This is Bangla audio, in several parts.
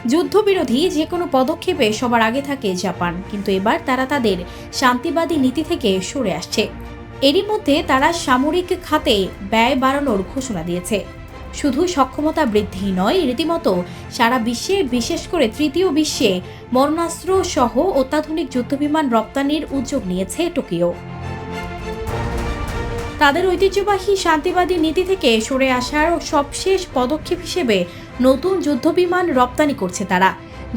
যুদ্ধবিরোধী যে কোনো পদক্ষেপে সবার আগে থাকে জাপান, কিন্তু এবার তারা তাদের শান্তিবাদী নীতি থেকে সরে আসছে। এরই মধ্যে তারা সামরিক খাতে ব্যয় বাড়ানোর ঘোষণা দিয়েছে। শুধু সক্ষমতা বৃদ্ধি নয়, রীতিমতো সারা বিশ্বে, বিশেষ করে তৃতীয় বিশ্বে মরণাস্ত্র সহ অত্যাধুনিক যুদ্ধবিমান রপ্তানির উদ্যোগ নিয়েছে টোকিও। তাদের ঐতিহ্যবাহী শান্তিবাদী নীতি থেকে সরে আসার সবশেষ পদক্ষেপ হিসেবে নতুন যুদ্ধবিমান রপ্তানি করছে তারা।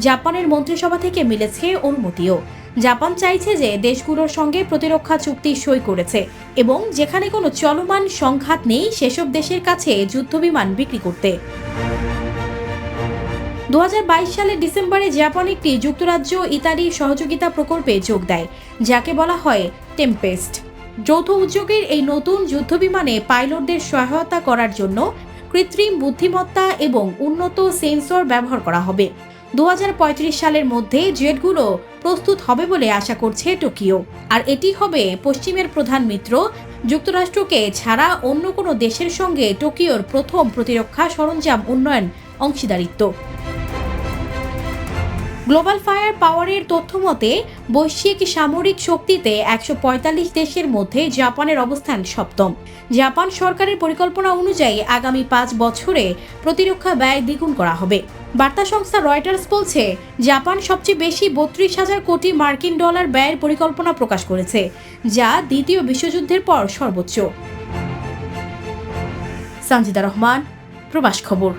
জাপানের মন্ত্রিসভা থেকে মিলেছে অনুমতিও। জাপান চাইছে যে দেশগুলোর সঙ্গে প্রতিরক্ষা চুক্তি সই করেছে এবং যেখানে কোনো চলমান সংঘাত নেই সেসব দেশের কাছে যুদ্ধবিমান বিক্রি করতে। 2022 সালের ডিসেম্বরে জাপান একটি যুক্তরাজ্য ইতালি সহযোগিতা প্রকল্পে যোগ দেয়, যাকে বলা হয় টেম্পেস্ট। যৌথ উদ্যোগের এই নতুন যুদ্ধবিমানে পাইলটদের সহায়তা করার জন্য কৃত্রিম বুদ্ধিমত্তা এবং উন্নত সেন্সর ব্যবহার করা হবে। 2035 সালের মধ্যে জেটগুলো প্রস্তুত হবে বলে আশা করছে টোকিও। আর এটি হবে পশ্চিমের প্রধান মিত্র যুক্তরাষ্ট্রকে ছাড়া অন্য কোনো দেশের সঙ্গে টোকিওর প্রথম প্রতিরক্ষা সরঞ্জাম উন্নয়ন অংশীদারিত্ব। গ্লোবাল ফায়ার পাওয়ারের তথ্য মতে বৈশ্বিক সামরিক শক্তিতে 145 দেশের মধ্যে জাপানের অবস্থান সপ্তম। জাপান সরকারের পরিকল্পনা অনুযায়ী আগামী 5 বছরে প্রতিরক্ষা ব্যয় দ্বিগুণ করা হবে। বার্তা সংস্থা রয়টার্স বলছে, জাপান সবচেয়ে বেশি 32,000 কোটি মার্কিন ডলার ব্যয়ের পরিকল্পনা প্রকাশ করেছে, যা দ্বিতীয় বিশ্বযুদ্ধের পর সর্বোচ্চ। সঞ্জিদা রহমান, প্রবাস খবর।